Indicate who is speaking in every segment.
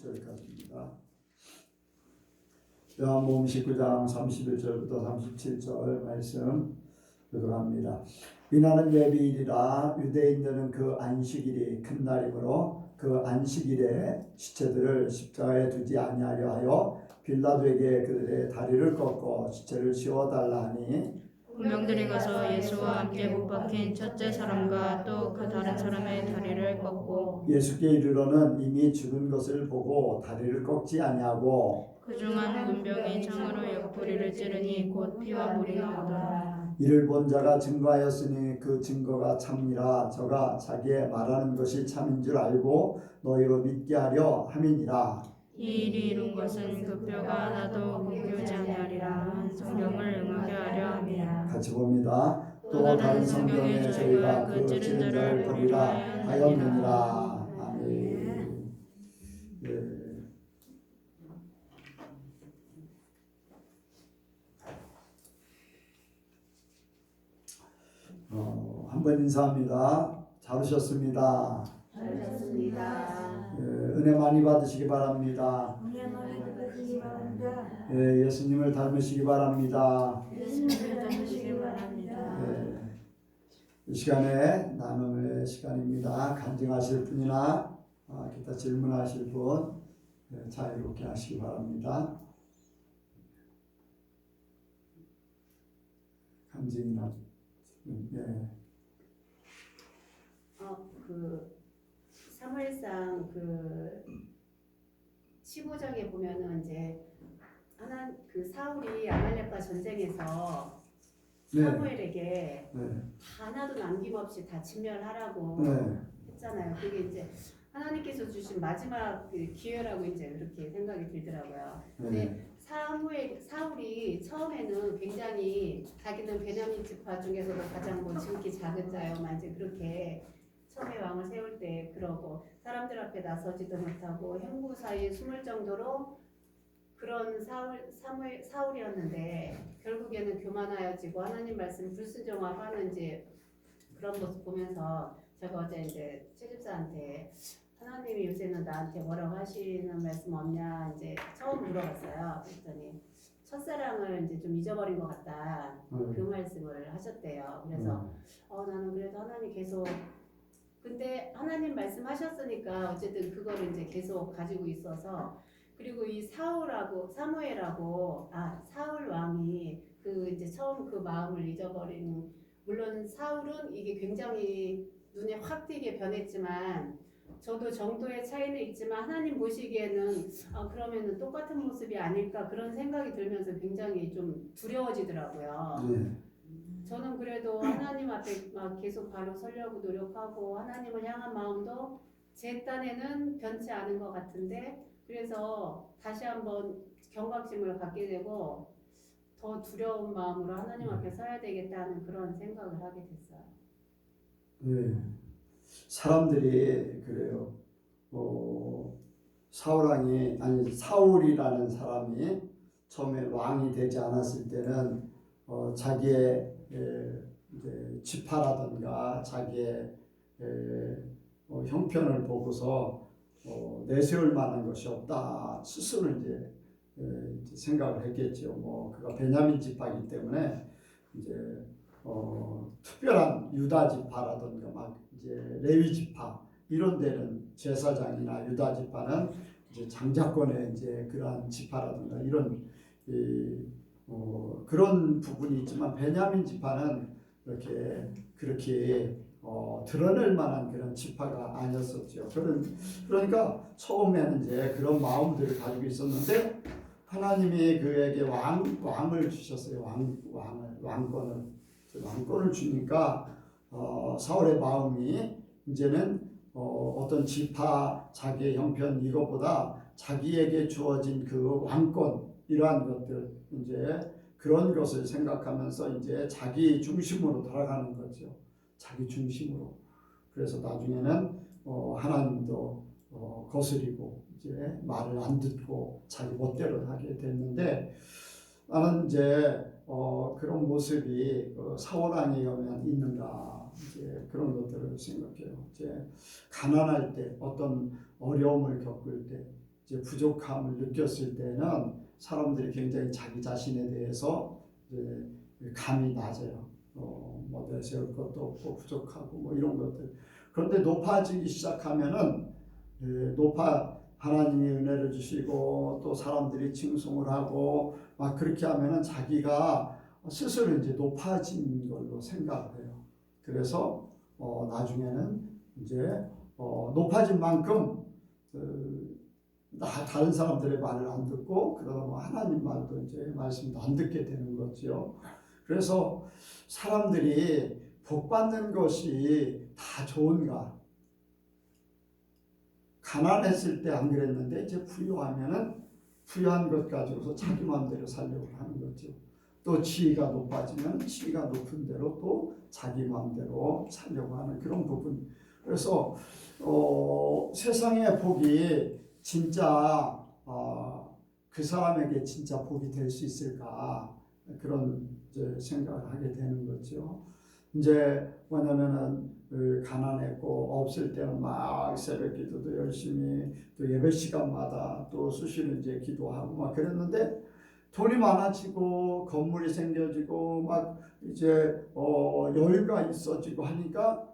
Speaker 1: 30절까지입니다. 요한복음 19장 31절부터 37절 말씀 교독합니다. 이날은 예비일이라 유대인들은 그 안식일이 큰 날이므로 그 안식일에 시체들을 십자가에 두지 아니하려 하여 빌라도에게 그들의 다리를 꺾고 시체를 치워달라 하니
Speaker 2: 군병들이 가서 예수와 함께 못 박힌 첫째 사람과 또 그 다른 사람의 다리를 꺾고
Speaker 1: 예수께 이르러는 이미 죽은 것을 보고 다리를 꺾지 아니하고
Speaker 2: 그중 한 군병이 창으로 옆구리를 찌르니 곧 피와 물이 나오더라.
Speaker 1: 이를 본 자가 증거하였으니 그 증거가 참니라. 저가 자기의 말하는 것이 참인 줄 알고 너희로 믿게 하려 함이니라.
Speaker 2: 이 일이 이룬 것은 그 뼈가 나도 굽히지 아니하리라 한 성경을 응하게 하려 함이라.
Speaker 1: 같이 봅니다. 또 다른 성경에 저희가 그 찌른 자를 버리라 하였느니라. 아멘. 네. 한번 인사합니다. 잘 오셨습니다.
Speaker 3: 잘 오셨습니다.
Speaker 1: 은혜 많이 받으시기 바랍니다.
Speaker 3: 은혜 많이 받으시기 바랍니다.
Speaker 1: 예수님을 닮으시기 바랍니다.
Speaker 3: 예수님을 닮으시기 바랍니다.
Speaker 1: 이 시간에 나눔의 시간입니다. 간증하실 분이나 기타 질문하실 분 자유롭게 하시기 바랍니다. 간증이나
Speaker 3: 그 사무엘상 그 15장에 보면은 이제 사울이 아말렉과 전쟁에서 사무엘에게 하나도 남김없이 다 진멸하라고 했잖아요. 그게 이제 하나님께서 주신 마지막 그 기회라고 이제 그렇게 생각이 들더라고요. 근데 사울이 처음에는 굉장히 자기는 베냐민 지파 중에서도 가장 뭐 지극히 작은 자요만 이제 그렇게 처음에 왕을 세울 때 그러고 사람들 앞에 나서지도 못하고 행부 사이에 숨을 정도로 그런 사울이었는데 결국에는 교만하여지고 하나님 말씀 불순종하는 이제 그런 모습 보면서 제가 어제 이제 최집사한테 하나님이 요새는 나한테 뭐라고 하시는 말씀 없냐 이제 처음 물어봤어요. 그랬더니 첫사랑을 이제 좀 잊어버린 것 같다 그 말씀을 하셨대요. 그래서 나는 그래도 하나님 계속 근데 하나님 말씀하셨으니까 어쨌든 그거를 이제 계속 가지고 있어서 그리고 이 사울 왕이 그 이제 처음 그 마음을 잊어버린 물론 사울은 이게 굉장히 눈에 확 띄게 변했지만 저도 정도의 차이는 있지만 하나님 보시기에는 그러면은 똑같은 모습이 아닐까 그런 생각이 들면서 굉장히 좀 두려워지더라고요. 저는 그래도 하나님 앞에 막 계속 바로 서려고 노력하고 하나님을 향한 마음도 제 딴에는 변치 않은 것 같은데 그래서 다시 한번 경각심을 갖게 되고 더 두려운 마음으로 하나님 앞에 서야 되겠다는 그런 생각을 하게 됐어요.
Speaker 1: 네, 사람들이 그래요. 사울이라는 사람이 처음에 왕이 되지 않았을 때는 자기의 이제 지파라든가 자기의 형편을 보고서 내세울 만한 것이 없다 스스로 이제 생각을 했겠죠. 그가 베냐민 지파이기 때문에 이제 특별한 유다 지파라든가 막 이제 레위 지파 이런 데는 제사장이나 유다 지파는 이제 장자권의 이제 그러한 지파라든가 이런 그런 부분이 있지만 베냐민 지파는 그렇게 드러낼 만한 그런 지파가 아니었었죠. 그러니까 처음에는 이제 그런 마음들을 가지고 있었는데 하나님이 그에게 왕을 주셨어요. 왕권을 주니까 사울의 마음이 이제는 어떤 지파 자기의 형편 이것보다 자기에게 주어진 그 왕권 이러한 것들 이제 그런 것을 생각하면서 이제 자기 중심으로 돌아가는 거죠. 자기 중심으로. 그래서 나중에는 하나님도 거스리고 이제 말을 안 듣고 자기 멋대로 하게 됐는데 나는 이제 그런 모습이 사울 왕에 가면 있는가 이제 그런 것들을 생각해요. 이제 가난할 때 어떤 어려움을 겪을 때 이제 부족함을 느꼈을 때는 사람들이 굉장히 자기 자신에 대해서 이제 감이 낮아요. 뭐 내세울 것도 없고 부족하고 뭐 이런 것들. 그런데 높아지기 시작하면은 하나님이 은혜를 주시고 또 사람들이 칭송을 하고 막 그렇게 하면은 자기가 스스로 이제 높아진 걸로 생각을 해요. 그래서 나중에는 이제 높아진 만큼 다른 사람들의 말을 안 듣고 그러다 뭐 하나님 말도 이제 말씀도 안 듣게 되는 거죠. 그래서 사람들이 복 받는 것이 다 좋은가? 가난했을 때 안 그랬는데 이제 부유하면은 부유한 것 가지고서 자기 마음대로 살려고 하는 거죠. 또 지위가 높아지면 지위가 높은 대로 또 자기 마음대로 살려고 하는 그런 부분. 그래서 세상의 복이 진짜 그 사람에게 진짜 복이 될 수 있을까 그런 이제 생각을 하게 되는 거죠. 이제 뭐냐면은 가난했고 없을 때는 막 새벽 기도도 열심히 또 예배 시간마다 또 수시로 이제 기도하고 막 그랬는데 돈이 많아지고 건물이 생겨지고 막 이제 여유가 있어지고 하니까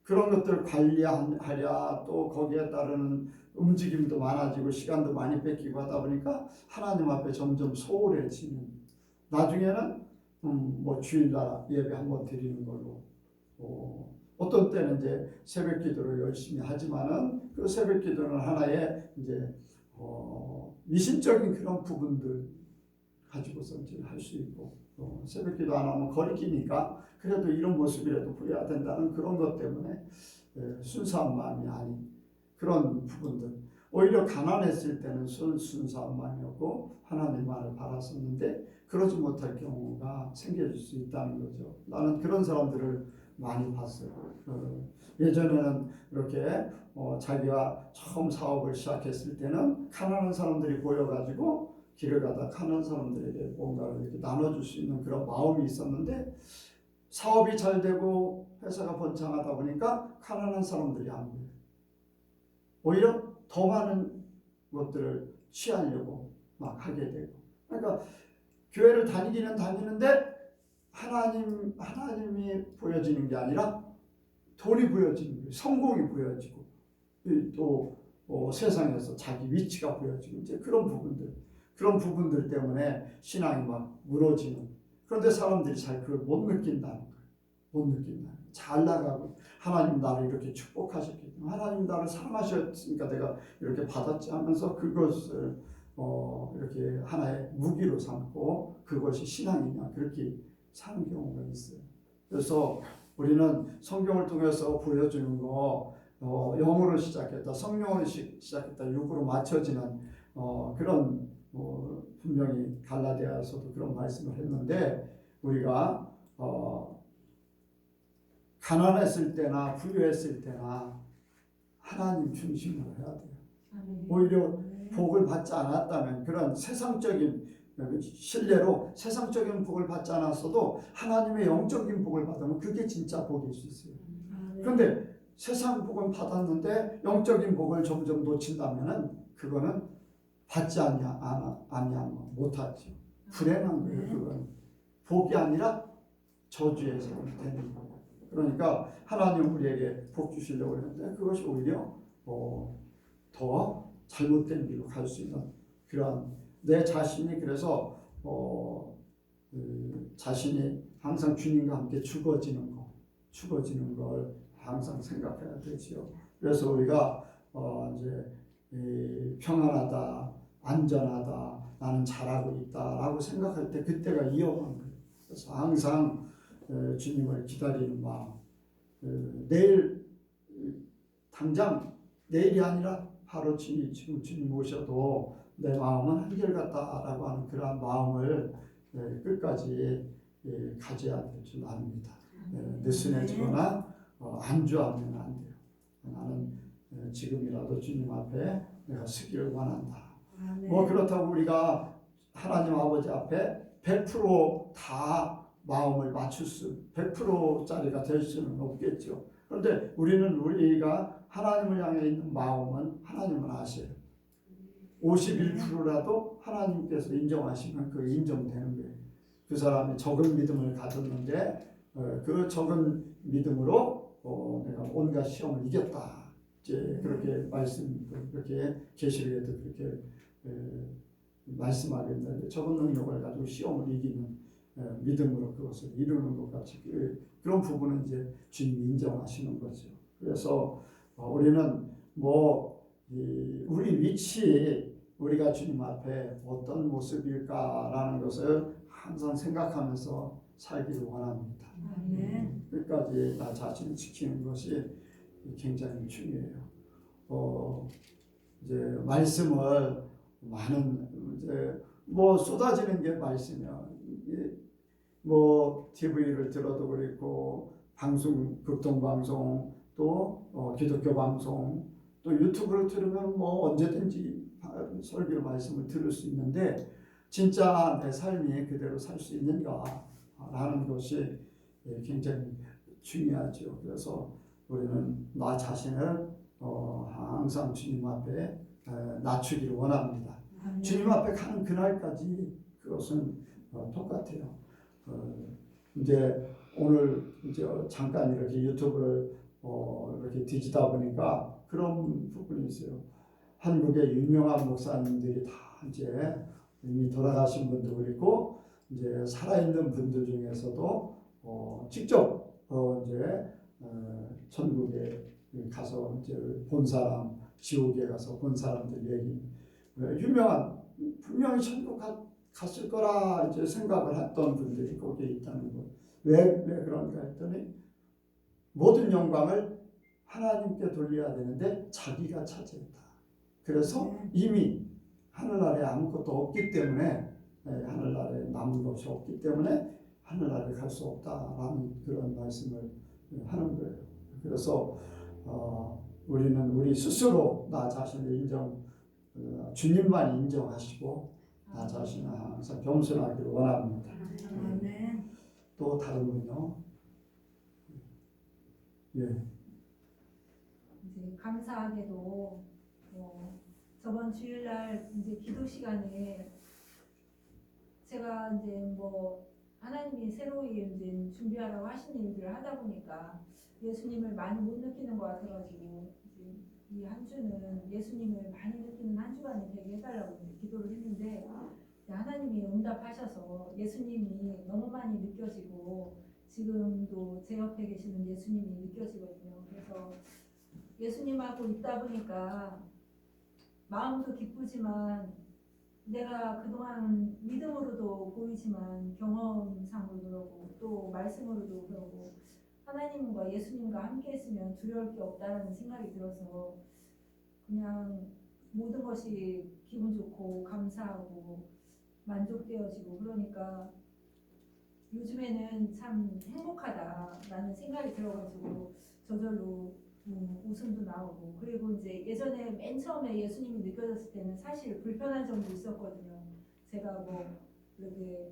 Speaker 1: 그런 것들 관리하랴 또 거기에 따르는 움직임도 많아지고 시간도 많이 뺏기고 하다 보니까 하나님 앞에 점점 소홀해지는 나중에는 뭐 주일날 예배 한번 드리는 걸로 어떤 때는 이제 새벽 기도를 열심히 하지만은 그 새벽 기도는 하나의 이제 미신적인 그런 부분들 가지고서 이제 할 수 있고 새벽 기도 안 하면 거리끼니까 그래도 이런 모습이라도 보여야 된다는 그런 것 때문에 순수한 마음이 아닌 그런 부분들 오히려 가난했을 때는 순수한 마음이었고 하나님만을 바랐었는데 그러지 못할 경우가 생겨질 수 있다는 거죠. 나는 그런 사람들을 많이 봤어요. 예전에는 이렇게 자기가 처음 사업을 시작했을 때는 가난한 사람들이 보여가지고 길을 가다 가난한 사람들에게 뭔가를 이렇게 나눠줄 수 있는 그런 마음이 있었는데 사업이 잘 되고 회사가 번창하다 보니까 가난한 사람들이 안 보여요. 오히려 더 많은 것들을 취하려고 막 하게 되고 그러니까 교회를 다니기는 다니는데 하나님이 보여지는 게 아니라 돈이 보여지는 거예요. 성공이 보여지고 또 세상에서 자기 위치가 보여지고 이제 그런 부분들 때문에 신앙이 막 무너지는 그런데 사람들이 잘 그걸 못 느낀다는 거예요. 못 느낀다. 잘 나가고 하나님 나를 이렇게 축복하셨기 때문에 하나님 나를 사랑하셨으니까 내가 이렇게 받았지 하면서 그것을 이렇게 하나의 무기로 삼고 그것이 신앙이냐 그렇게 사는 경우가 있어요. 그래서 우리는 성경을 통해서 보여주는 거 영으로 시작했다 성령으로 시작했다 육으로 맞춰지는 그런 분명히 갈라디아서도 그런 말씀을 했는데 우리가 가난했을 때나 부유했을 때나 하나님 중심으로 해야 돼요. 오히려 복을 받지 않았다면 그런 세상적인 신뢰로 세상적인 복을 받지 않았어도 하나님의 영적인 복을 받으면 그게 진짜 복일 수 있어요. 그런데 세상 복은 받았는데 영적인 복을 점점 놓친다면은 그거는 받지 아니하면 못하죠. 불행한 거예요. 그건 복이 아니라 저주의 삶이 되는 거예요. 그러니까 하나님 우리에게 복 주시려고 했는데 그것이 오히려 더 잘못된 길로 갈 수 있는 그러한 내 자신이 그래서 자신이 항상 주님과 함께 죽어지는 걸 항상 생각해야 되지요. 그래서 우리가 이제 평안하다, 안전하다, 나는 잘하고 있다라고 생각할 때 그때가 위험한 거예요. 그래서 항상 주님을 기다리는 마음, 내일 당장 내일이 아니라 바로 지금 주님 오셔도 내 마음은 한결같다라고 하는 그러한 마음을 끝까지 가져야 될 줄 압니다. 느슨해지거나 안주하면 안 돼요. 나는 지금이라도 주님 앞에 내가 서기를 원한다. 뭐 그렇다고 우리가 하나님 아버지 앞에 100% 마음을 맞출 100%짜리가 될 수는 없겠죠. 그런데 우리가 하나님을 향해 있는 마음은 하나님은 아셔요. 51%라도 하나님께서 인정하시면 그 인정되는 거예요. 그 사람이 적은 믿음을 가졌는데 그 적은 믿음으로 내가 온갖 시험을 이겼다. 이제 그렇게 말씀 그렇게 계시록에도 그렇게 말씀하고 있는데 적은 능력을 가지고 시험을 이기는 믿음으로 그것을 이루는 것 같이 그런 부분은 이제 주님이 인정하시는 거죠. 그래서 우리는 우리 위치 우리가 주님 앞에 어떤 모습일까라는 것을 항상 생각하면서 살기를 원합니다. 끝까지 나 자신을 지키는 것이 굉장히 중요해요. 이제 말씀을 많은 이제 쏟아지는 게 말씀이야. TV를 들어도 그렇고 방송, 극동 방송 또 기독교 방송 또 유튜브를 들으면 언제든지 설교 말씀을 들을 수 있는데 진짜 내 삶이 그대로 살 수 있는가라는 것이 굉장히 중요하죠. 그래서 우리는 나 자신을 항상 주님 앞에 낮추기를 원합니다. 주님 앞에 가는 그날까지 그것은 똑같아요. 이제 오늘 이제 잠깐 이렇게 유튜브를 이렇게 뒤지다 보니까 그런 부분이 있어요. 한국의 유명한 목사님들이 다 이제 이미 돌아가신 분도 있고 이제 살아있는 분들 중에서도 직접 이제 천국에 가서 이제 본 사람, 지옥에 가서 본 사람들 얘기 유명한 분명히 천국 갔을 거라 이제 생각을 했던 분들이 거기에 있다는 거. 왜 그런가 했더니 모든 영광을 하나님께 돌려야 되는데 자기가 차지했다. 그래서 이미 하늘나라에 아무것도 없기 때문에 하늘나라에 남은 것이 없기 때문에 하늘나라에 갈 수 없다라는 그런 말씀을 하는 거예요. 그래서 우리는 우리 스스로 나 자신을 주님만 인정하시고 나 자신을 항상 겸손하기를 원합니다. 또 다른 분요? 예.
Speaker 4: 이제 감사하게도 저번 주일날 이제 기도 시간에 제가 이제 하나님이 새로이 이제 준비하라고 하신 일들을 하다 보니까 예수님을 많이 못 느끼는 것 같아가지고 이제 이 한 주는 예수님을 많이 느끼는 한 주간이 되게 해달라고 이제 기도를 했는데 하나님이 응답하셔서 예수님이 너무 많이 느껴지고 지금도 제 옆에 계시는 예수님이 느껴지거든요. 그래서 예수님하고 있다 보니까 마음도 기쁘지만 내가 그동안 믿음으로도 보이지만 경험상으로도 그러고 또 말씀으로도 그러고 하나님과 예수님과 함께 했으면 두려울 게 없다는 생각이 들어서 그냥 모든 것이 기분 좋고 감사하고 만족되어지고 그러니까 요즘에는 참 행복하다라는 생각이 들어가지고 저절로 웃음도 나오고 그리고 이제 예전에 맨 처음에 예수님이 느껴졌을 때는 사실 불편한 점도 있었거든요. 제가 이렇게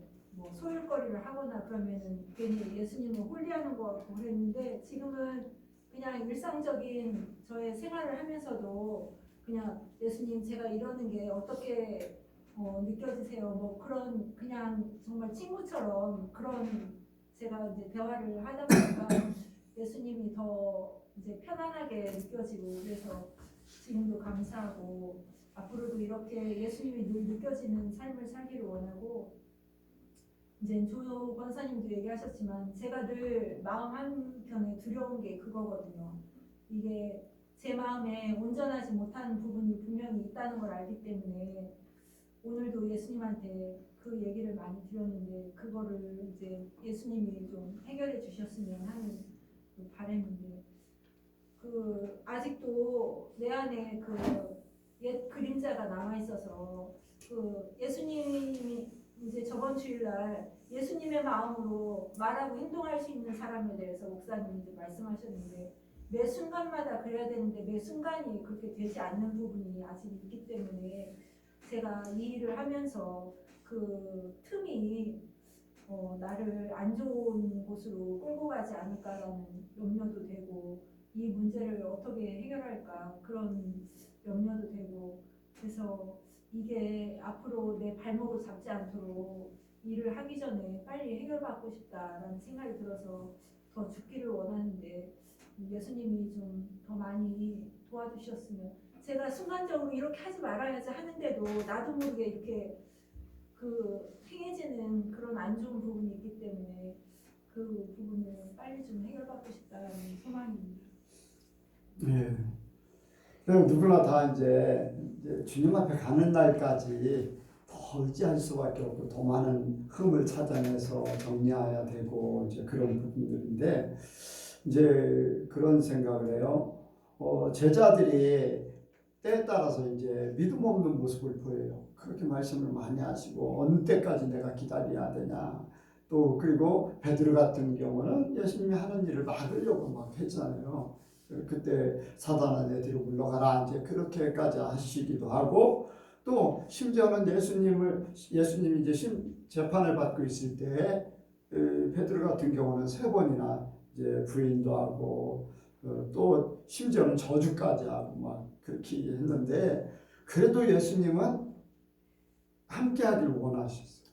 Speaker 4: 소일거리를 하거나 그러면은 괜히 예수님을 홀리하는 것 같고 그랬는데 지금은 그냥 일상적인 저의 생활을 하면서도 그냥 예수님 제가 이러는 게 어떻게 느껴지세요? 그런 그냥 정말 친구처럼 그런 제가 이제 대화를 하다 보니까 예수님이 더 이제 편안하게 느껴지고 그래서 지금도 감사하고 앞으로도 이렇게 예수님이 늘 느껴지는 삶을 살기를 원하고 이제 조 권사님도 얘기하셨지만 제가 늘 마음 한켠에 두려운 게 그거거든요. 이게 제 마음에 온전하지 못한 부분이 분명히 있다는 걸 알기 때문에 오늘도 예수님한테 그 얘기를 많이 드렸는데 그거를 이제 예수님이 좀 해결해 주셨으면 하는 바람인데 아직도 내 안에 옛 그림자가 남아 있어서 예수님이 이제 저번 주일날 예수님의 마음으로 말하고 행동할 수 있는 사람에 대해서 목사님이 이제 말씀하셨는데 매 순간마다 그래야 되는데 매 순간이 그렇게 되지 않는 부분이 아직 있기 때문에 제가 이 일을 하면서 그 틈이 나를 안 좋은 곳으로 끌고 가지 않을까라는 염려도 되고 이 문제를 어떻게 해결할까 그런 염려도 되고 그래서 이게 앞으로 내 발목을 잡지 않도록 일을 하기 전에 빨리 해결받고 싶다라는 생각이 들어서 더 죽기를 원하는데 예수님이 좀 더 많이 도와주셨으면 제가 순간적으로 이렇게 하지 말아야지 하는데도 나도 모르게 이렇게 그 행해지는 그런 안 좋은 부분이 있기 때문에 그 부분을 빨리 좀 해결받고 싶다는 소망입니다.
Speaker 1: 예. 그럼 누구나 다 이제 주님 앞에 가는 날까지 더 의지할 수밖에 없고 더 많은 흠을 찾아내서 정리해야 되고 이제 그런 부분들인데 이제 그런 생각을 해요. 제자들이 때에 따라서 이제 믿음 없는 모습을 보여요. 그렇게 말씀을 많이 하시고 어느 때까지 내가 기다려야 되냐. 또 그리고 베드로 같은 경우는 예수님이 하는 일을 막으려고 막 했잖아요. 그때 사단아 내 뒤로 물러가라 이제 그렇게까지 하시기도 하고 또 심지어는 예수님이 이제 재판을 받고 있을 때 베드로 같은 경우는 3번이나 이제 부인도 하고 또 심지어는 저주까지 하고 막 그렇게 했는데 그래도 예수님은 함께하기를 원하셨어요.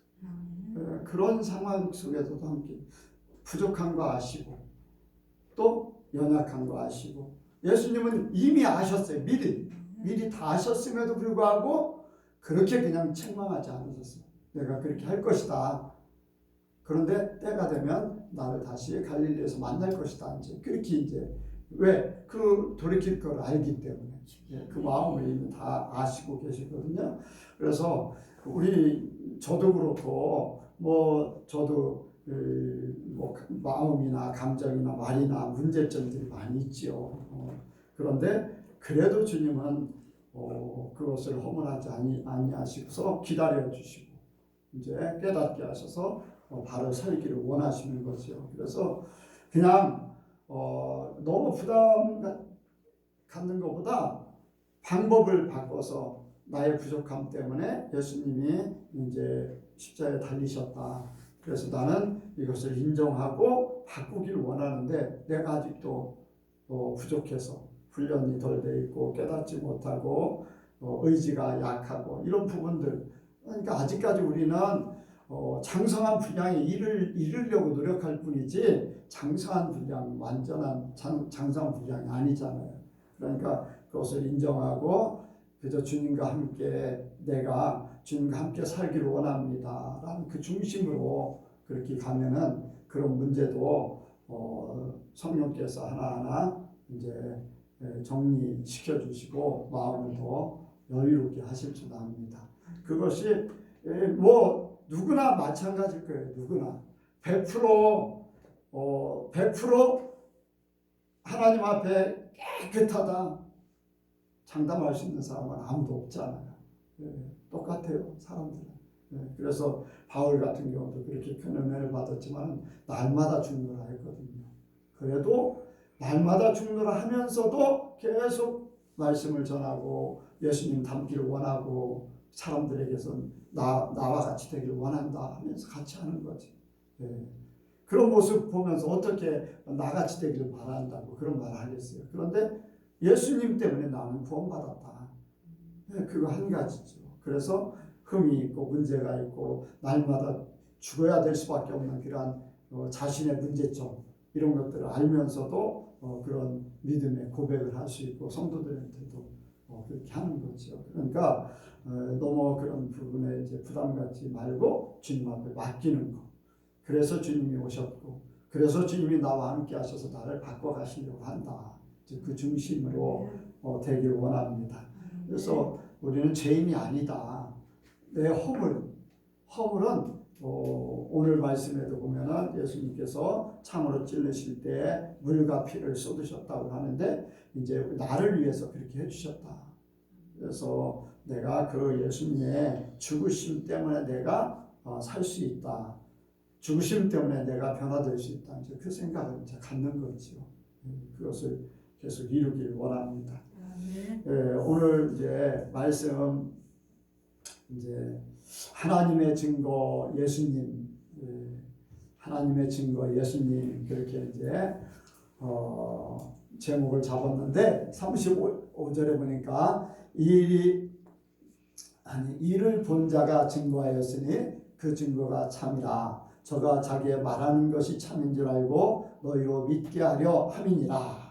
Speaker 1: 그런 상황 속에서도 함께 부족한 거 아시고 또 연약한 거 아시고 예수님은 이미 아셨어요. 미리 다 아셨음에도 불구하고 그렇게 그냥 책망하지 않으셨어요. 내가 그렇게 할 것이다. 그런데 때가 되면 나를 다시 갈릴리에서 만날 것이다. 이제 그렇게 이제 왜? 그 돌이킬 걸 알기 때문에 그 마음을 이미 다 아시고 계시거든요. 그래서 저도 그렇고 저도 뭐 마음이나 감정이나 말이나 문제점들이 많이 있죠. 그런데 그래도 주님은 그것을 허물하지 아니하시고서 기다려 주시고 이제 깨닫게 하셔서 바로 서기를 원하시는 거죠. 그래서 그냥 너무 부담 갖는 것보다 방법을 바꿔서 나의 부족함 때문에 예수님이 이제 십자가에 달리셨다. 그래서 나는 이것을 인정하고 바꾸기를 원하는데 내가 아직도 부족해서 훈련이 덜 돼 있고 깨닫지 못하고 의지가 약하고 이런 부분들 그러니까 아직까지 우리는 장성한 분량에 이르려고 노력할 뿐이지 장성한 분량 완전한 장성한 분량이 아니잖아요. 그러니까 그것을 인정하고 그저 주님과 함께 내가 주님과 함께 살기를 원합니다 라는 그 중심으로 그렇게 가면은 그런 문제도 성령께서 하나하나 이제 정리시켜 주시고 마음을 더 여유롭게 하실 줄 압니다. 그것이 누구나 마찬가지일 거예요. 누구나 100% 하나님 앞에 깨끗하다 장담할 수 있는 사람은 아무도 없잖아요. 똑같아요, 사람들은. 그래서 바울 같은 경우도 그렇게 큰 은혜를 받았지만 날마다 죽노라 했거든요. 그래도 날마다 죽노라 하면서도 계속 말씀을 전하고 예수님 닮기를 원하고 사람들에게선 나와 같이 되기를 원한다 하면서 같이 하는 거지. 그런 모습 보면서 어떻게 나같이 되기를 바란다고 그런 말을 하겠어요. 그런데 예수님 때문에 나는 구원받았다. 그거 한 가지죠. 그래서 흠이 있고 문제가 있고 날마다 죽어야 될 수밖에 없는 그러한 자신의 문제점 이런 것들을 알면서도 그런 믿음의 고백을 할 수 있고 성도들한테도 그렇게 하는 거죠. 그러니까 너무 그런 부분에 이제 부담 갖지 말고 주님 앞에 맡기는 거. 그래서 주님이 오셨고 그래서 주님이 나와 함께 하셔서 나를 바꿔가시려고 한다. 그 중심으로 되길 원합니다. 그래서 우리는 죄인이 아니다. 내 허물은 오늘 말씀에도 보면은 예수님께서 참으로 찔르실 때 물과 피를 쏟으셨다고 하는데 이제 나를 위해서 그렇게 해주셨다. 그래서 내가 그 예수님의 죽으심 때문에 내가 살 수 있다. 죽으심 때문에 내가 변화될 수 있다. 이제 그 생각을 이제 갖는 거죠. 그것을 계속 이루길 원합니다. 오늘 이제 말씀 이제 하나님의 증거 예수님, 하나님의 증거 예수님 그렇게 이제 제목을 잡았는데 35절에 보니까 이 일이 아니 이를 본 자가 증거하였으니 그 증거가 참이라. 저가 자기의 말하는 것이 참인 줄 알고 너희로 믿게 하려 함이니라.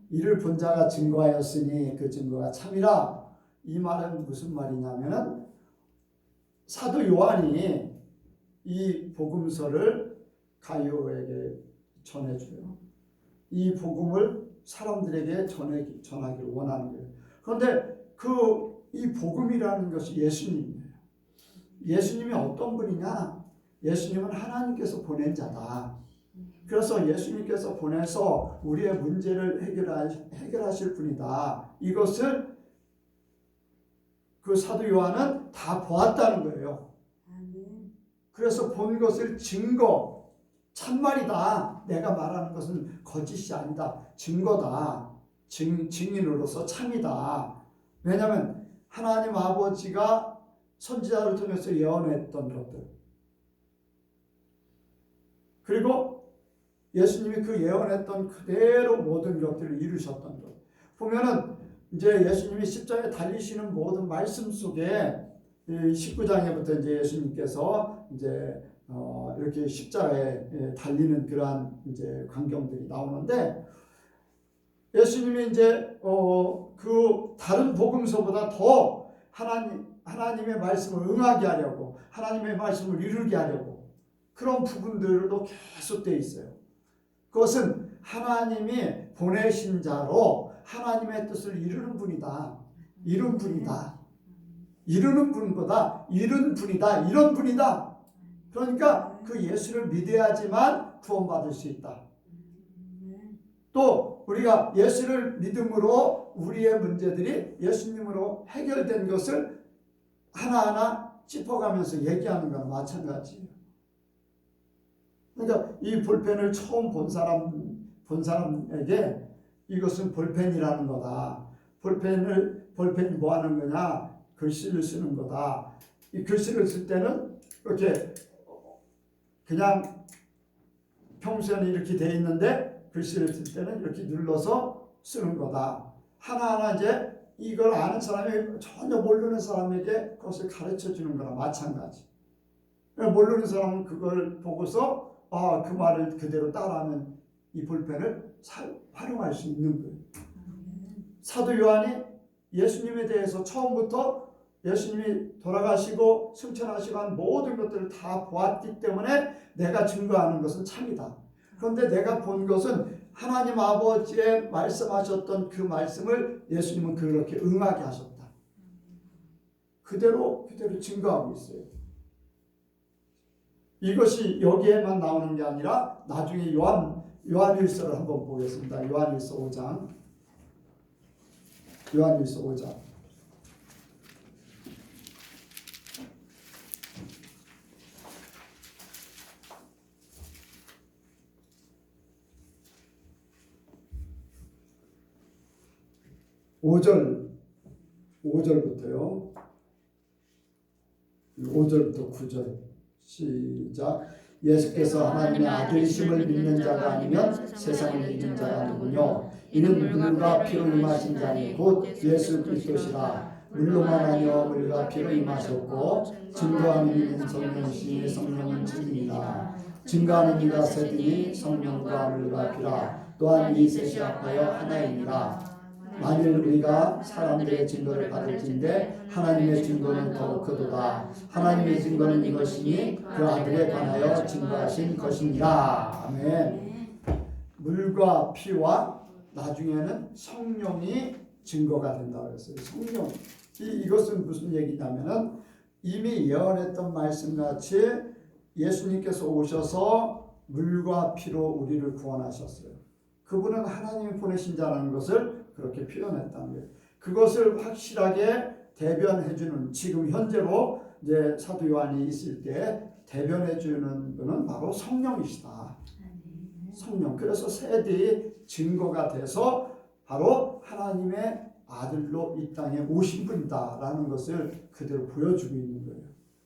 Speaker 1: 이를 본 자가 증거하였으니 그 증거가 참이라. 이 말은 무슨 말이냐면은 사도 요한이 이 복음서를 가이오에게 전해줘요. 이 복음을 사람들에게 전하기를 원하는 거예요. 그런데 이 복음이라는 것이 예수님이에요. 예수님이 어떤 분이냐? 예수님은 하나님께서 보낸 자다. 그래서 예수님께서 보내서 우리의 문제를 해결하실 분이다. 이것을 그 사도 요한은 다 보았다는 거예요. 그래서 본 것을 증거, 참말이다. 내가 말하는 것은 거짓이 아니다. 증거다. 증인으로서 참이다. 왜냐하면 하나님 아버지가 선지자를 통해서 예언했던 것들, 그리고 예수님이 그 예언했던 그대로 모든 것들을 이루셨던 것. 보면은 이제 예수님이 십자가에 달리시는 모든 말씀 속에 19장에부터 이제 예수님께서 이제 이렇게 십자가에 달리는 그러한 이제 광경들이 나오는데, 예수님이 이제 그 다른 복음서보다 더 하나님의 말씀을 응하게 하려고, 하나님의 말씀을 이루게 하려고 그런 부분들도 계속 되어 있어요. 그것은 하나님이 보내신 자로 하나님의 뜻을 이루는 분이다. 이룬 분이다. 이루는 분보다 이룬 분이다. 이런 분이다. 그러니까 그 예수를 믿어야지만 구원받을 수 있다. 또 우리가 예수를 믿음으로 우리의 문제들이 예수님으로 해결된 것을 하나하나 짚어가면서 얘기하는 거나 마찬가지예요. 그러니까 이 볼펜을 처음 본 사람에게 이것은 볼펜이라는 거다. 볼펜이 뭐 하는 거냐? 글씨를 쓰는 거다. 이 글씨를 쓸 때는 이렇게 그냥 평소에는 이렇게 돼 있는데 글씨를 쓸 때는 이렇게 눌러서 쓰는 거다. 하나하나 이제 이걸 아는 사람이 전혀 모르는 사람에게 그것을 가르쳐 주는 거나 마찬가지. 모르는 사람은 그걸 보고서 그 말을 그대로 따라하면 이 볼펜을 활용할 수 있는 거예요. 사도 요한이 예수님에 대해서 처음부터 예수님이 돌아가시고 승천하시고 한 모든 것들을 다 보았기 때문에 내가 증거하는 것은 참이다. 그런데 내가 본 것은 하나님 아버지의 말씀하셨던 그 말씀을 예수님은 그렇게 응하게 하셨다. 그대로 증거하고 있어요. 이것이 여기에만 나오는 게 아니라 나중에 요한일서를 한번 보겠습니다. 요한일서 5장. 요한일서 5장. (5절부터요) 5절부터 9절 시작. 예수께서 하나님의 아들이심을 믿는 자가 아니면 세상을 이긴 자가 누구뇨? 이는 물과 피로 임하신 자니 곧 예수 그리스도시라. 물로만 아니여 물과 피로 임하셨고 증거하는 이는 성령이시니 성령은 증인이라. 증거하는 이가 셋이니 성령과 물과 피라. 또한 이 셋이 합하여 하나이니라. 만일 우리가 사람들의 증거를 받을진대 하나님의 증거는 더욱 크도다. 하나님의 증거는 이것이니 그 아들에 관하여 증거하신 것이니라. 아멘. 물과 피와 나중에는 성령이 증거가 된다고 했어요. 성령. 이것은 무슨 얘기냐면은 이미 예언했던 말씀같이 예수님께서 오셔서 물과 피로 우리를 구원하셨어요. 그분은 하나님이 보내신 자라는 것을 그렇게 표현했다는 거예요. 그것을 확실하게 대변해주는, 지금 현재로 이제 사도 요한이 있을 때 대변해주는 분은 바로 성령이시다. 성령. 그래서 세대의 증거가 돼서 바로 하나님의 아들로 이 땅에 오신 분이다라는 것을 그대로 보여주고 있는 거예요.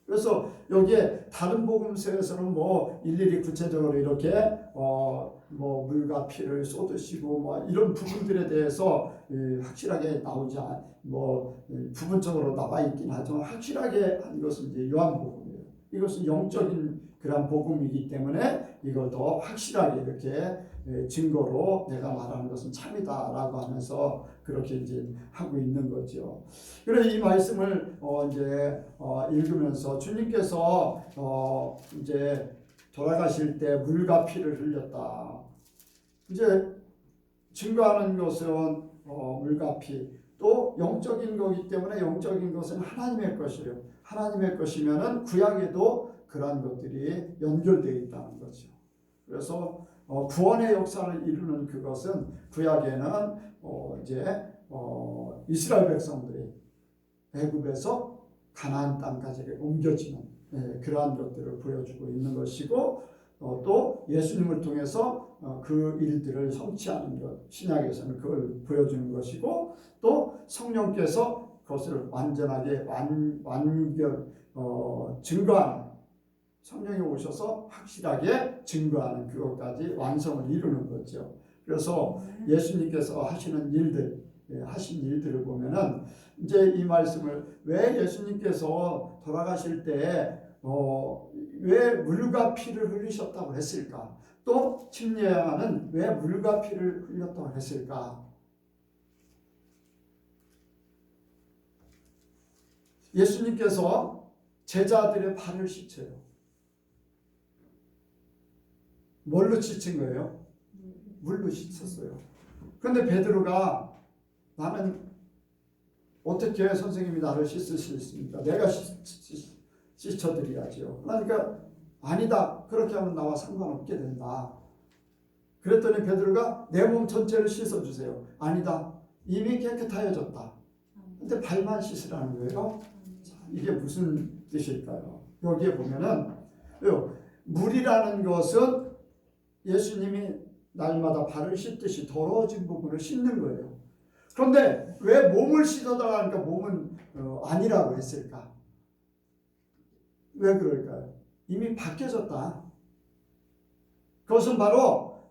Speaker 1: 그래서 여기에 다른 복음서에서는 뭐 일일이 구체적으로 이렇게 뭐 물과 피를 쏟으시고 뭐 이런 부분들에 대해서 확실하게 나오지 부분적으로 나와 있긴 하지만 확실하게 한 것은 이제 요한복음이에요. 이것은 영적인 그런 복음이기 때문에 이걸 더 확실하게 이렇게 증거로 내가 말하는 것은 참이다라고 하면서 그렇게 이제 하고 있는 거죠. 그래서 이 말씀을 이제 읽으면서 주님께서 이제 돌아가실 때 물과 피를 흘렸다. 이제 증거하는 것은 물과 피, 또 영적인 거기 때문에 영적인 것은 하나님의 것이에요. 하나님의 것이면은 구약에도 그러한 것들이 연결되어 있다는 거죠. 그래서 구원의 역사를 이루는 그것은 구약에는 이제 이스라엘 백성들이 애굽에서 가나안 땅까지 옮겨지는 그러한 것들을 보여주고 있는 것이고 또 예수님을 통해서 그 일들을 성취하는 것, 신약에서는 그걸 보여주는 것이고 또 성령께서 그것을 완전하게 증거하는, 성령이 오셔서 확실하게 증거하는 그것까지 완성을 이루는 거죠. 그래서 예수님께서 하신 일들을 보면은 이제 이 말씀을 왜 예수님께서 돌아가실 때 왜 물과 피를 흘리셨다고 했을까? 또 침례하는 왜 물과 피를 흘렸다고 했을까? 예수님께서 제자들의 발을 씻어요. 뭘로 씻은 거예요? 물로 씻었어요. 그런데 베드로가 나는 어떻게 선생님이 나를 씻을 수 있습니까? 내가 씻어드려야죠. 그러니까 아니다. 그렇게 하면 나와 상관없게 된다. 그랬더니 베드로가 내 몸 전체를 씻어주세요. 아니다. 이미 깨끗하여졌다. 근데 발만 씻으라는 거예요. 자, 이게 무슨 뜻일까요? 여기에 보면은 물이라는 것은 예수님이 날마다 발을 씻듯이 더러워진 부분을 씻는 거예요. 그런데 왜 몸을 씻어달라 하니까 몸은 아니라고 했을까? 왜 그럴까요? 이미 바뀌어졌다. 그것은 바로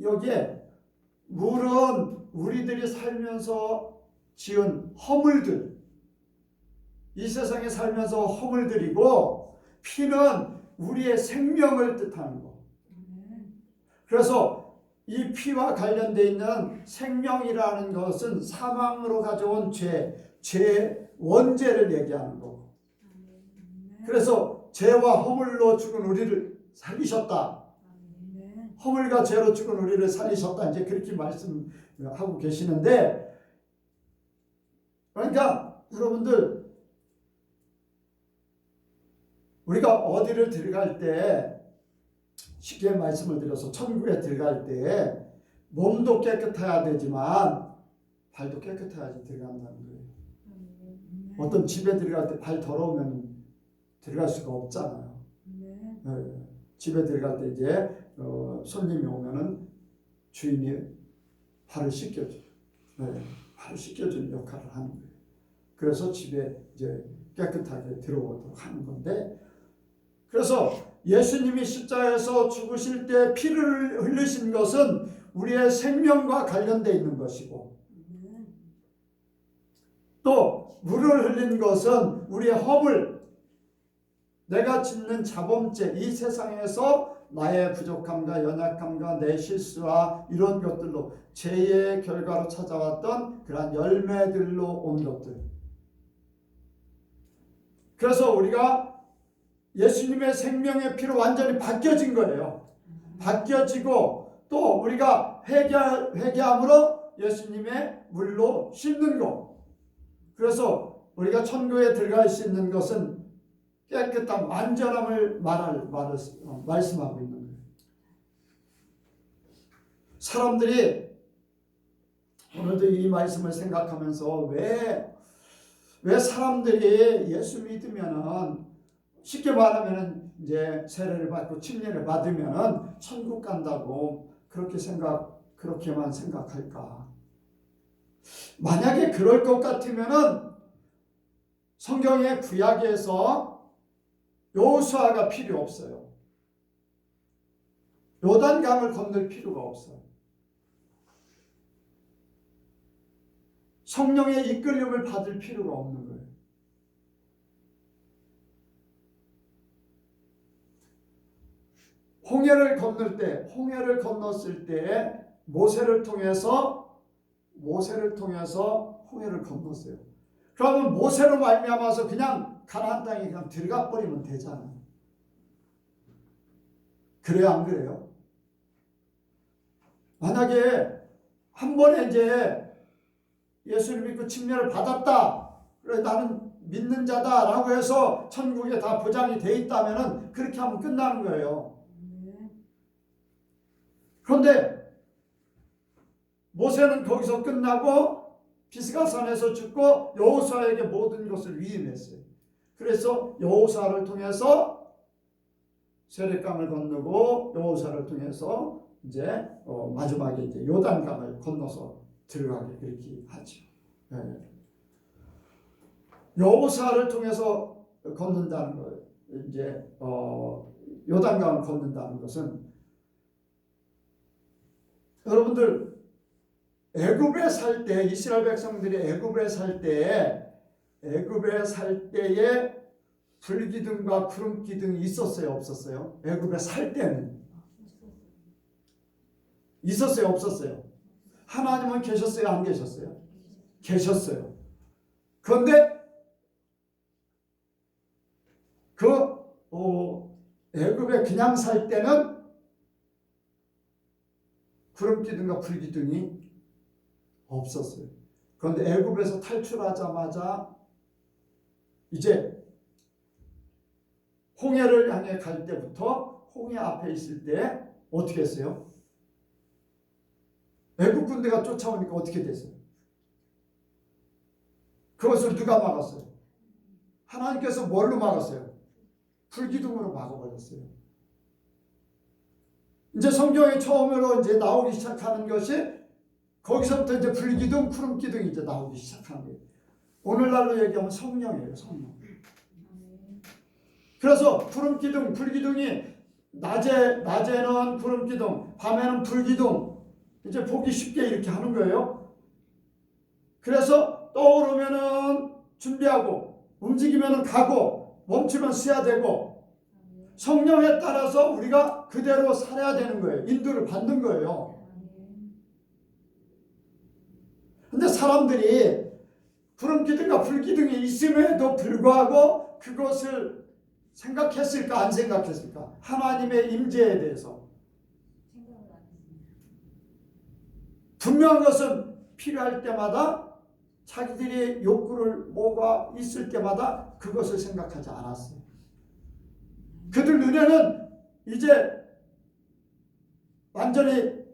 Speaker 1: 여기에 물은 우리들이 살면서 지은 허물들, 이 세상에 살면서 허물들이고 피는 우리의 생명을 뜻하는 거. 그래서 이 피와 관련되어 있는 생명이라는 것은 사망으로 가져온 죄의 원죄를 얘기하는 거고. 그래서 죄와 허물로 죽은 우리를 살리셨다. 허물과 죄로 죽은 우리를 살리셨다. 이제 그렇게 말씀하고 계시는데, 그러니까 여러분들 우리가 어디를 들어갈 때 쉽게 말씀을 드려서 천국에 들어갈 때 몸도 깨끗해야 되지만 발도 깨끗해야지 들어간다는 거예요. 어떤 집에 들어갈 때 발 더러우면 들어갈 수가 없잖아요. 네. 집에 들어갈 때 이제 손님이 오면은 주인이 발을 씻겨줘요. 네. 발을 씻겨주는 역할을 하는 거예요. 그래서 집에 이제 깨끗하게 들어오도록 하는 건데, 그래서 예수님이 십자가에서 죽으실 때 피를 흘리신 것은 우리의 생명과 관련되어 있는 것이고, 또 물을 흘린 것은 우리의 허물, 내가 짓는 자범죄, 이 세상에서 나의 부족함과 연약함과 내 실수와 이런 것들로 죄의 결과로 찾아왔던 그런 열매들로 온 것들. 그래서 우리가 예수님의 생명의 피로 완전히 바뀌어진 거예요. 바뀌어지고 또 우리가 회개함으로 예수님의 물로 씻는 거. 그래서 우리가 천국에 들어갈 수 있는 것은 깨끗한 완전함을 말씀하고 있는 거예요. 사람들이 오늘도 이 말씀을 생각하면서 왜 사람들이 예수 믿으면은 쉽게 말하면은 이제 세례를 받고 침례를 받으면은 천국 간다고 그렇게만 생각할까? 만약에 그럴 것 같으면은 성경의 구약에서 여호수아가 필요 없어요. 요단강을 건널 필요가 없어요. 성령의 이끌림을 받을 필요가 없는 거예요. 홍해를 건넜을 때 모세를 통해서 홍해를 건넜어요. 그러면 모세로 말미암아서 그냥 가나안 땅에 그냥 들어가 버리면 되잖아요. 그래요, 안 그래요? 만약에 한 번에 이제 예수를 믿고 침례를 받았다, 그래 나는 믿는 자다라고 해서 천국에 다 보장이 돼 있다면은 그렇게 하면 끝나는 거예요. 그런데 모세는 거기서 끝나고 비스가산에서 죽고 여호수아에게 모든 것을 위임했어요. 그래서 여호수아를 통해서 세례강을 건너고 여호수아를 통해서 이제 마지막에 이제 요단강을 건너서 들어가게 그렇게 하죠. 네. 여호수아를 통해서 건넌다는 거, 이제 요단강을 건넌다는 것은 여러분들 애굽에 살 때 이스라엘 백성들이 애굽에 살 때에 불기둥과 구름기둥이 있었어요, 없었어요? 애굽에 살 때는 있었어요, 없었어요? 하나님은 계셨어요, 안 계셨어요? 계셨어요. 그런데 애굽에 그냥 살 때는 구름기둥과 불기둥이 없었어요. 그런데 애굽에서 탈출하자마자 이제 홍해를 향해 갈 때부터 홍해 앞에 있을 때 어떻게 했어요? 애굽 군대가 쫓아오니까 어떻게 됐어요? 그것을 누가 막았어요? 하나님께서 뭘로 막았어요? 불기둥으로 막아버렸어요. 이제 성경에 처음으로 이제 나오기 시작하는 것이 거기서부터 이제 불기둥, 구름기둥이 이제 나오기 시작하는 거예요. 오늘날로 얘기하면 성령이에요, 성령. 그래서 구름기둥, 불기둥이 낮에는 구름기둥, 밤에는 불기둥, 이제 보기 쉽게 이렇게 하는 거예요. 그래서 떠오르면은 준비하고, 움직이면은 가고, 멈추면 쉬어야 되고, 성령에 따라서 우리가 그대로 살아야 되는 거예요. 인도를 받는 거예요. 근데 사람들이 구름기둥과 불기둥이 있음에도 불구하고 그것을 생각했을까, 안 생각했을까? 하나님의 임재에 대해서. 분명한 것은 필요할 때마다 자기들이 욕구를 뭐가 있을 때마다 그것을 생각하지 않았어요. 그들 눈에는 이제 완전히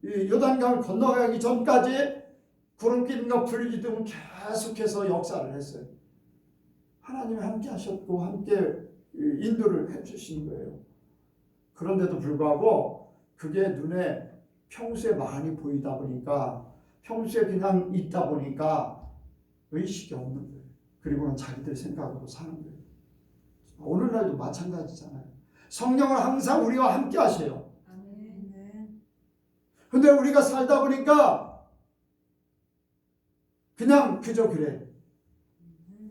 Speaker 1: 요단강을 건너가기 전까지 구름기둥과 불기둥은 계속해서 역사를 했어요. 하나님이 함께 하셨고 함께 인도를 해주신 거예요. 그런데도 불구하고 그게 눈에 평소에 많이 보이다 보니까, 평소에 그냥 있다 보니까 의식이 없는 거예요. 그리고는 자기들 생각으로 사는 거예요. 오늘날도 마찬가지잖아요. 성령은 항상 우리와 함께 하세요. 근데 우리가 살다 보니까 그냥 그저 그래.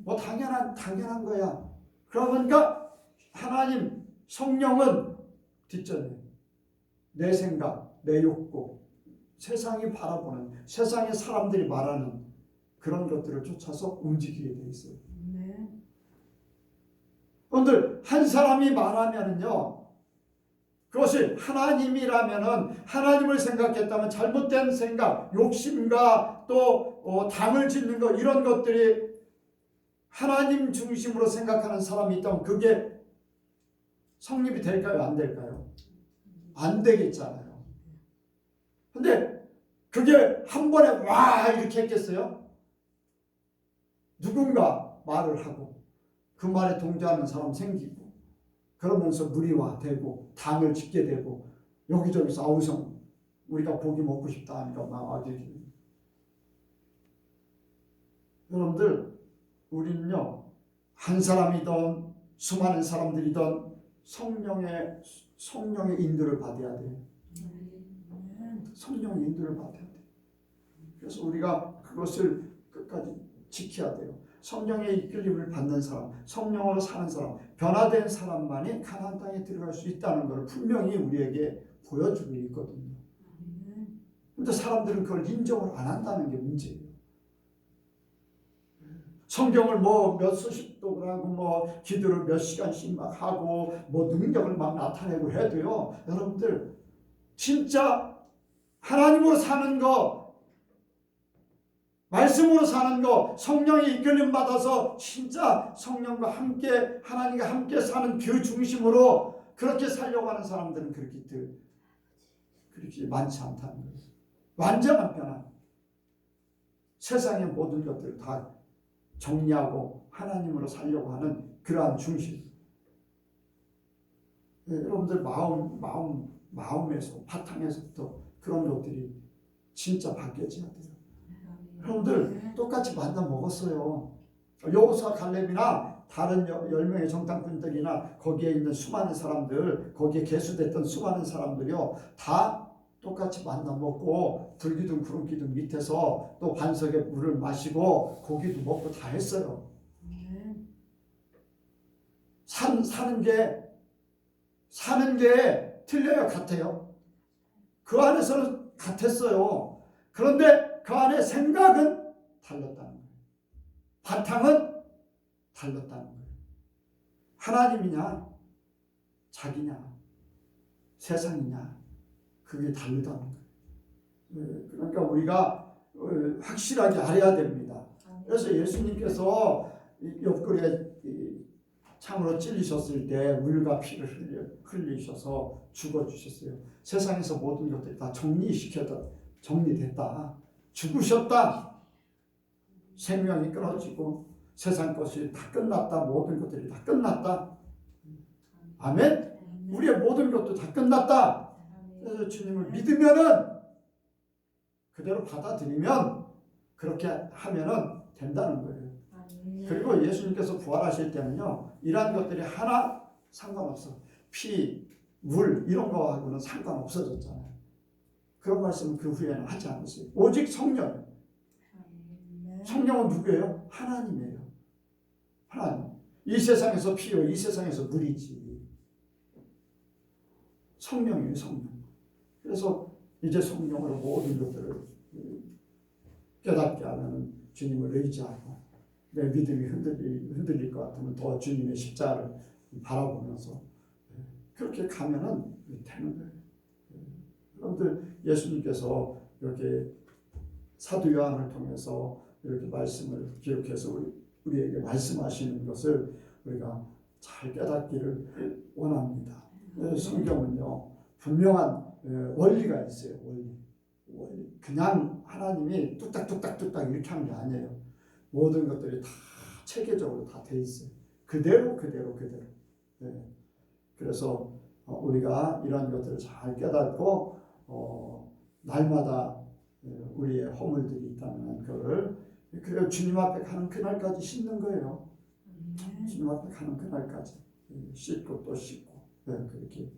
Speaker 1: 뭐 당연한 거야. 그러니까 하나님 성령은 뒷전에 내 생각, 내 욕구, 세상이 바라보는, 세상의 사람들이 말하는 그런 것들을 쫓아서 움직이게 돼 있어요. 여러분들 한 사람이 말하면은요, 그것이 하나님이라면은, 하나님을 생각했다면 잘못된 생각, 욕심과 또 당을 짓는 것, 이런 것들이 하나님 중심으로 생각하는 사람이 있다면 그게 성립이 될까요? 안 될까요? 안 되겠잖아요. 근데 그게 한 번에 와 이렇게 했겠어요? 누군가 말을 하고 그 말에 동조하는 사람 생기고, 그러면서 무리화되고 당을 짓게 되고, 여기저기서 아우성 우리가 고기 먹고 싶다 하니까 막 아주. 여러분들 우리는요, 한 사람이든 수많은 사람들이던 성령의 인도를 받아야 돼요. 성령의 인도를 받아야 돼요. 그래서 우리가 그것을 끝까지 지켜야 돼요. 성령의 이끌림을 받는 사람, 성령으로 사는 사람, 변화된 사람만이 가나안 땅에 들어갈 수 있다는 것을 분명히 우리에게 보여주고 있거든요. 근데 사람들은 그걸 인정을 안 한다는 게 문제예요. 성경을 뭐 몇 수십 독을 하고 뭐 기도를 몇 시간씩 막 하고 뭐 능력을 막 나타내고 해도요, 여러분들 진짜 하나님으로 사는 거, 말씀으로 사는 거, 성령의 이끌림 받아서 진짜 성령과 함께 하나님과 함께 사는 그 중심으로 그렇게 살려고 하는 사람들은 그렇게 많지 않다는 거예요. 완전한 변화. 세상의 모든 것들을 다 정리하고 하나님으로 살려고 하는 그러한 중심. 네, 여러분들 마음에서 바탕에서부터 그런 것들이 진짜 바뀌어져야 돼요. 여러분들 똑같이 만나 먹었어요. 여호수아 갈렙이나 다른 10명의 정탐꾼들이나 거기에 있는 수많은 사람들, 거기에 계수됐던 수많은 사람들이요, 다 똑같이 만나 먹고 불기둥 구름기둥 밑에서 또 반석에 물을 마시고 고기도 먹고 다 했어요. 사는 게 틀려요, 같아요? 그 안에서는 같았어요. 그런데 그 안에 생각은 달랐다는 거예요. 바탕은 달랐다는 거예요. 하나님이냐 자기냐 세상이냐, 그게 다르다는 거예요. 그러니까 우리가 확실하게 알아야 됩니다. 그래서 예수님께서 옆구리에 창으로 찔리셨을 때 물과 피를 흘리셔서 죽어주셨어요. 세상에서 모든 것들이 다 정리됐다. 죽으셨다. 생명이 끊어지고 세상 것이 다 끝났다. 모든 것들이 다 끝났다. 아멘? 우리의 모든 것도 다 끝났다. 그래서 주님을 믿으면은, 그대로 받아들이면, 그렇게 하면은 된다는 거예요. 그리고 예수님께서 부활하실 때는요, 이러한 것들이 하나 상관없어. 피, 물 이런 거하고는 상관없어졌잖아요. 그런 말씀은 그 후에는 하지 않았어요. 오직 성령. 성령은 누구예요? 하나님이에요. 하나님. 이 세상에서 피요, 이 세상에서 물이지. 성령이에요, 성령. 그래서 이제 성령으로 모든 것들을 깨닫게 하면 주님을 의지하고, 내 믿음이 흔들릴 것 같으면 더 주님의 십자가를 바라보면서 그렇게 가면은 되는 거예요. 여러분들, 예수님께서 이렇게 사도 요한을 통해서 이렇게 말씀을 기록해서 우리에게 말씀하시는 것을 우리가 잘 깨닫기를 원합니다. 성경은요, 분명한 원리가 있어요. 원리. 그냥 하나님이 뚝딱뚝딱 이렇게 하는 게 아니에요. 모든 것들이 다 체계적으로 다 돼 있어요. 그대로. 네. 그래서 우리가 이런 것들을 잘 깨닫고 날마다 우리의 허물들이 있다면 그걸 그래서 주님 앞에 가는 그날까지 씻는 거예요. 주님 앞에 가는 그날까지 씻고 또 씻고, 그렇게.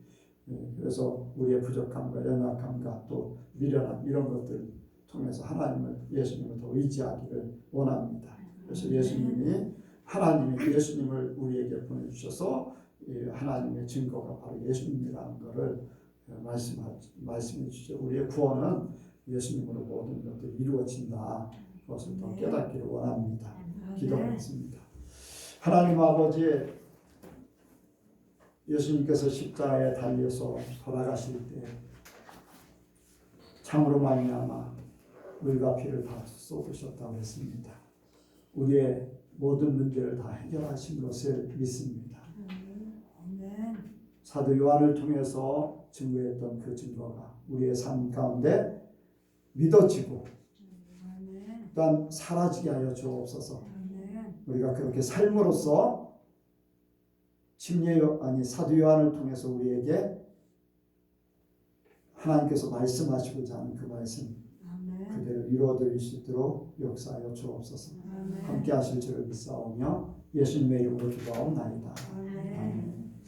Speaker 1: 그래서 우리의 부족함과 연약함과 또 미련함 이런 것들을 통해서 하나님을, 예수님을 더 의지하기를 원합니다. 그래서 예수님을 우리에게 보내주셔서 하나님의 증거가 바로 예수님이라는 것을 말씀해 주시죠. 우리의 구원은 예수님으로 모든 것들이 이루어진다. 그것을 더 깨닫기를 원합니다. 기도하겠습니다. 하나님 아버지, 예수님께서 십자가에 달려서 돌아가실 때 참으로 말미암아 물과 피를 다 쏟으셨다고 했습니다. 우리의 모든 문제를 다 해결하신 것을 믿습니다. 사도 요한을 통해서 증거했던 그 증거가 우리의 삶 가운데 믿어지고 또한 사라지게 하여 주옵소서. 우리가 그렇게 삶으로써 사도 요한을 통해서 우리에게 하나님께서 말씀하시고자 하는 그 말씀 그대로 이루어드릴 수 있도록 역사하여 주옵소서.
Speaker 4: 아멘.
Speaker 1: 함께 하실 줄을 믿사오며 예수님의 이름으로 기도하옵나이다.
Speaker 4: 아멘.